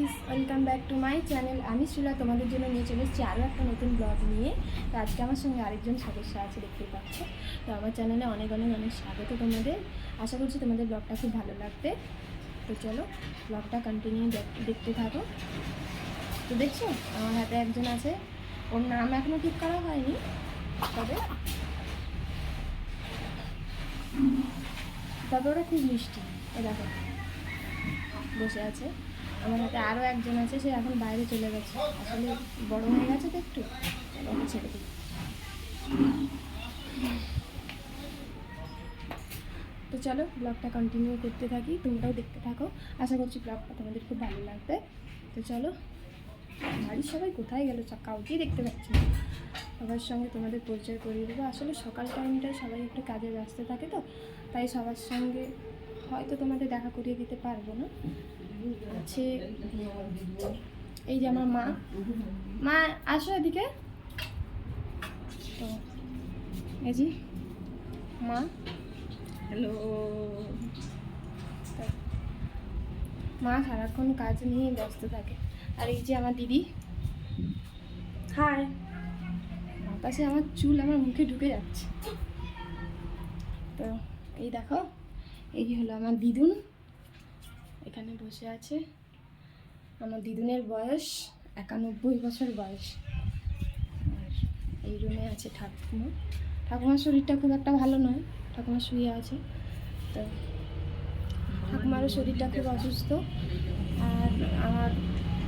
Guys, welcome back to my channel. আমি শ্রীলা তোমাদের জন্য নিয়ে চলে এসেছি আরও একটা নতুন ব্লগ নিয়ে। তো আজকে আমার সঙ্গে আরেকজন সদস্য আছে, দেখতে পাচ্ছ। তো আমার চ্যানেলে অনেক অনেক অনেক স্বাগত তোমাদের। আশা করছি তোমাদের ব্লগটা খুব ভালো লাগবে। তো চলো ব্লগটা কন্টিনিউ দেখতে থাকো। তো দেখছো আমার হাতে একজন আছে, ওর নাম এখনও ঠিক করা হয়নি, তবে ওরা খুব মিষ্টি। এ দেখো বসে আছে। আমার হাতে আরও একজন আছে, সে এখন বাইরে চলে গেছে, আসলে বড় হয়ে গেছে তো একটু, ওকে ছেড়ে দিই। তো চলো ব্লগটা কন্টিনিউ করতে থাকি, তোমরাও দেখতে থাকো। আশা করছি ব্লগটা তোমাদের খুব ভালো লাগবে। তো চলো, বাড়ির সবাই কোথায় গেল, কাউকেই দেখতে পাচ্ছি না। সবার সঙ্গে তোমাদের পরিচয় করিয়ে দেবো। আসলে সকাল টাইমটায় সবাই একটু কাজে ব্যস্ত থাকে, তো তাই সবার সঙ্গে হয়তো তোমাদের দেখা করিয়ে দিতে পারবো না। আছে এই যে আমার মা, মা আসো এদিকে। তো এই যে মা, হ্যালো। মা সারাক্ষণ কাজ নিয়ে ব্যস্ত থাকে। আর এই যে আমার দিদি, হাই। বাতাসে আমার চুল আমার মুখে ঢুকে যাচ্ছে। তো এই দেখো, এই হলো আমার দিদুন, এখানে বসে আছে। আমার দিদুনের বয়স 91 বছর বয়স। আর এই রুমে আছে ঠাকুমা। ঠাকুমার শরীরটা খুব একটা ভালো নয়, ঠাকুমা শুয়ে আছে। তো ঠাকুমারও শরীরটা খুব অসুস্থ, আর আমার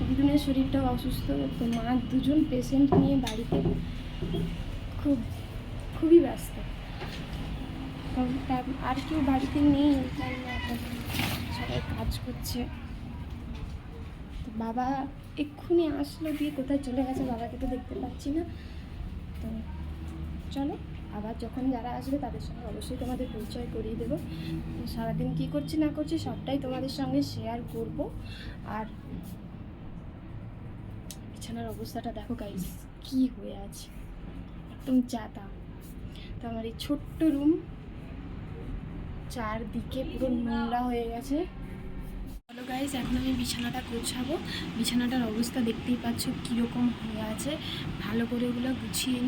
দিদুনের শরীরটাও অসুস্থ। তো মা দুজন পেশেন্ট নিয়ে বাড়িতে খুবই ব্যস্ত। আর কেউ বাড়িতে নেই, তাই সবাই কাজ করছে। তো বাবা এক্ষুনি আসলো, দিয়ে কোথায় চলে গেছে বাবাকে তো দেখতে পাচ্ছি না। তো চলো, আবার যখন যারা আসবে তাদের সঙ্গে অবশ্যই তোমাদের পরিচয় করিয়ে দেবো। সারাদিন কী করছি না করছি সবটাই তোমাদের সঙ্গে শেয়ার করব। আর বিছানার অবস্থাটা দেখো গাইস, কি হয়ে আছে, একদম যাতা। তো আমার এই ছোট্ট রুম চারদিকে পুরো নোংরা হয়ে গেছে। হ্যালো গাইস, এখন আমি বিছানাটা গোছাবো। বিছানাটার অবস্থা দেখতেই পাচ্ছ কীরকম হয়ে আছে। ভালো করে ওগুলো গুছিয়ে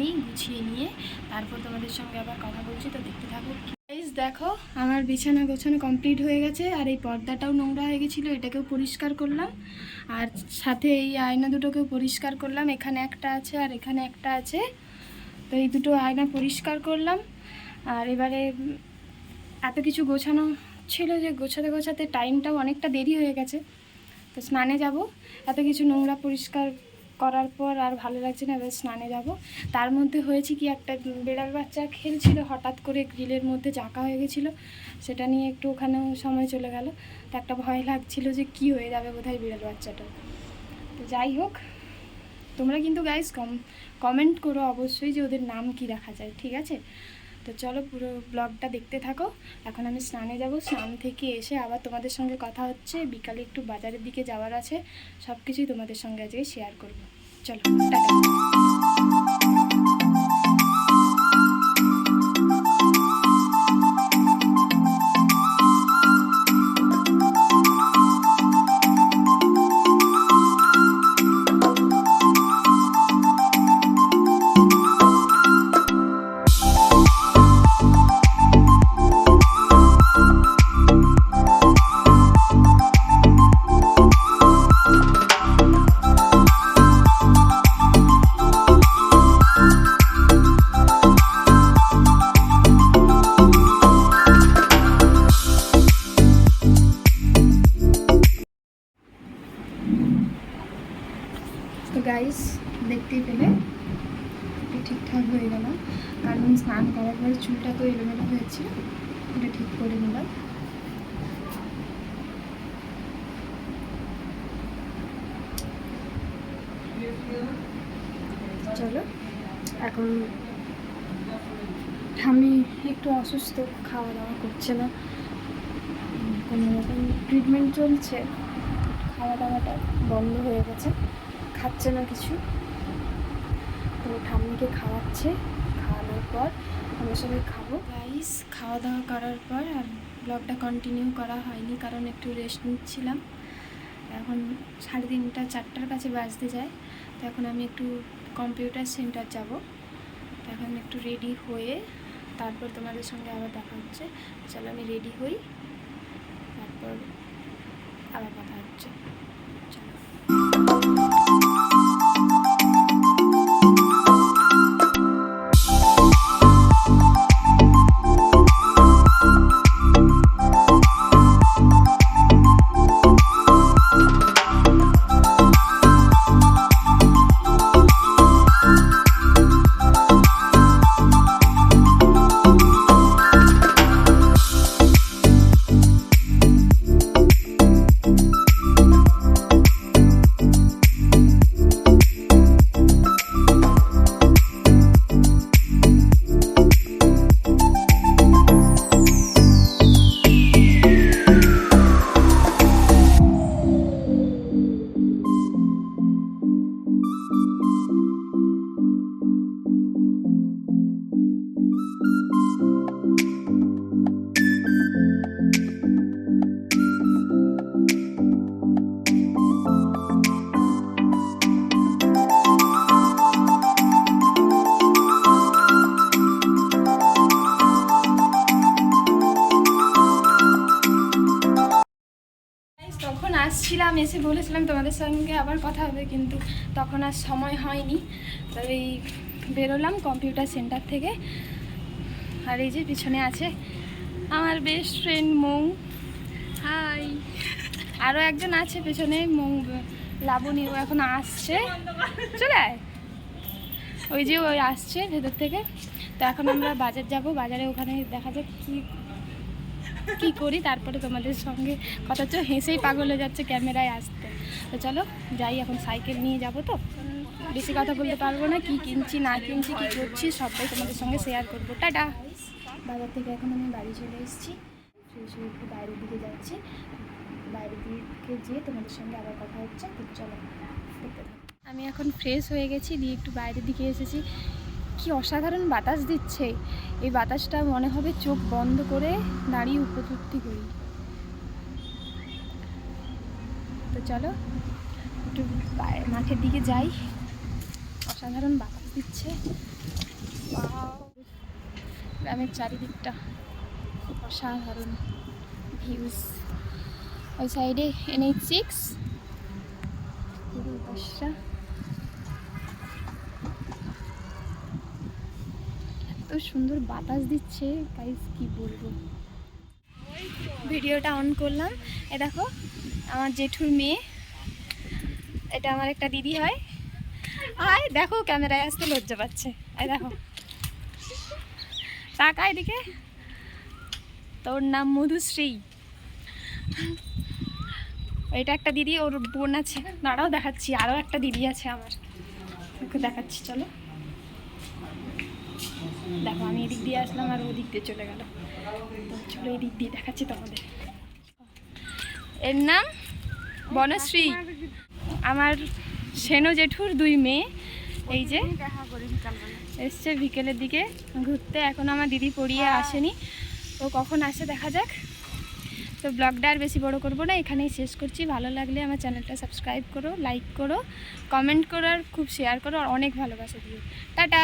নিয়ে তারপর তোমাদের সঙ্গে আবার কথা বলছি, তো দেখতে থাকো। গাইস দেখো, আমার বিছানা গোছানো কমপ্লিট হয়ে গেছে। আর এই পর্দাটাও নোংরা হয়ে গেছিলো, এটাকেও পরিষ্কার করলাম। আর সাথে এই আয়না দুটোকেও পরিষ্কার করলাম। এখানে একটা আছে আর এখানে একটা আছে। তো এই দুটো আয়না পরিষ্কার করলাম। আর এবারে এত কিছু গোছানো ছিল যে গোছাতে টাইমটাও অনেকটা দেরি হয়ে গেছে। তো স্নানে যাব, এত কিছু নোংরা পরিষ্কার করার পর আর ভালো লাগছে না, এবার স্নানে যাব। তার মধ্যে হয়েছে কি, একটা বিড়াল বাচ্চা খেলছিল, হঠাৎ করে গ্রিলের মধ্যে জাঁকা হয়ে গেছিলো। সেটা নিয়ে একটু ওখানেও সময় চলে গেল। তো একটা ভয় লাগছিল যে কি হয়ে যাবে বোধহয় বিড়াল বাচ্চাটা। তো যাই হোক, তোমরা কিন্তু গাইস কমেন্ট করো অবশ্যই যে ওদের নাম কি রাখা যায়, ঠিক আছে? তো চলো পুরো ব্লগটা দেখতে থাকো। এখন আমি স্নানে যাব, স্নান থেকে এসে আবার তোমাদের সঙ্গে কথা হচ্ছে। বিকালে একটু বাজারের দিকে যাওয়ার আছে, সব কিছুই তোমাদের সঙ্গে আজকে শেয়ার করব। চলো টাটা। তো গাইস দেখতেই পেলে ঠিকঠাক হয়ে গেল, কারণ স্নান করার পরে চুলটা তো এলোমেলো হয়েছিল, এটা ঠিক করে নিলাম। চলো, এখন ঠাম্মি একটু অসুস্থ, খাওয়া দাওয়া করছে না, কোনো রকম ট্রিটমেন্ট চলছে, খাওয়া দাওয়াটা বন্ধ হয়ে গেছে, খাচ্ছে না কিছু। তো ঠাম্মিকে খাওয়াচ্ছে, খাওয়ানোর পর আমরা সবাই খাবো। গাইস খাওয়া দাওয়া করার পর আর ব্লগটা কন্টিনিউ করা হয়নি, কারণ একটু রেস্ট নিচ্ছিলাম। এখন 3:30 4টার কাছে বাজতে যায়। তো এখন আমি একটু কম্পিউটার সেন্টার যাব। তো এখন একটু রেডি হয়ে তারপর তোমাদের সঙ্গে আবার দেখা হচ্ছে। চলো আমি রেডি হই, তারপর আবার কথা হচ্ছে। চলো। তখন আসছিলাম, এসে বলেছিলাম তোমাদের সঙ্গে আবার কথা হবে, কিন্তু তখন আর সময় হয়নি। তবে এই বেরোলাম কম্পিউটার সেন্টার থেকে। আর এই যে পিছনে আছে আমার বেস্ট ফ্রেন্ড মৌ। হাই। আরও একজন আছে পেছনে, মৌ লাবণী, ও এখন আসছে। চলে আয়। ওই যে ওই আসছে ভেতর থেকে। তো এখন আমরা বাজার যাব, বাজারে ওখানে দেখা যাক কি করি, তারপরে তোমাদের সঙ্গে কথা হচ্ছে। হেসেই পাগল হয়ে যাচ্ছে ক্যামেরায় আসতে। তো চলো যাই, এখন সাইকেল নিয়ে যাব, তো বেশি কথা বলতে পারবো না। কি কিনছি না কিনছি, কি করছি সবটাই তোমাদের সঙ্গে শেয়ার করবো। টাটা। বাজার থেকে এখন আমি বাড়ি চলে এসেছি, ফ্রেশ হয়ে একটু বাইরের দিকে যাচ্ছি। বাইরের দিকে যেয়ে তোমাদের সঙ্গে আবার কথা হচ্ছে। তো চলো দেখতে থাকো। আমি এখন ফ্রেশ হয়ে গেছি, দিয়ে একটু বাইরের দিকে এসেছি। কি অসাধারণ বাতাস দিচ্ছে! এই বাতাসটা মনে হবে চোখ বন্ধ করে দাঁড়িয়ে উপলব্ধি করি। তো চলো একটু মাঠের দিকে যাই। অসাধারণ বাতাস দিচ্ছে, গ্রামের চারিদিকটা অসাধারণ ভিউজ। ওই সাইডে NH6, পাশটা এত সুন্দর বাতাস দিচ্ছে, গাইস কি বলবো। ভিডিওটা অন করলাম, এ দেখো আমার জেঠুর মেয়ে, এটা আমার একটা দিদি হয়। আয় দেখো, ক্যামেরায় আসতে লজ্জা পাচ্ছে। এই দেখো, তাকা এদিকে। তোর নাম মধুশ্রী। এটা একটা দিদি, ওর বোন আছে, দাঁড়াও দেখাচ্ছি। আরও একটা দিদি আছে আমার, ওকে দেখাচ্ছি। চলো দেখো, আমি এদিক দিয়ে আসলাম আর ওদিক দিয়ে চলে গেল। তো চলো এই দিক দিয়ে দেখাচ্ছি তোমাদের। এর নাম বনশ্রী, আমার সেনো জেঠুর 2 মেয়ে। এই যে এসছে বিকেলের দিকে ঘুরতে। এখন আমার দিদি পড়িয়ে আসেনি, ও কখন আসে দেখা যাক। তো ব্লগটা আর বেশি বড় করবো না, এখানেই শেষ করছি। ভালো লাগলে আমার চ্যানেলটা সাবস্ক্রাইব করো, লাইক করো, কমেন্ট করো, আর খুব শেয়ার করো, আর অনেক ভালোবাসা দিও। টাটা।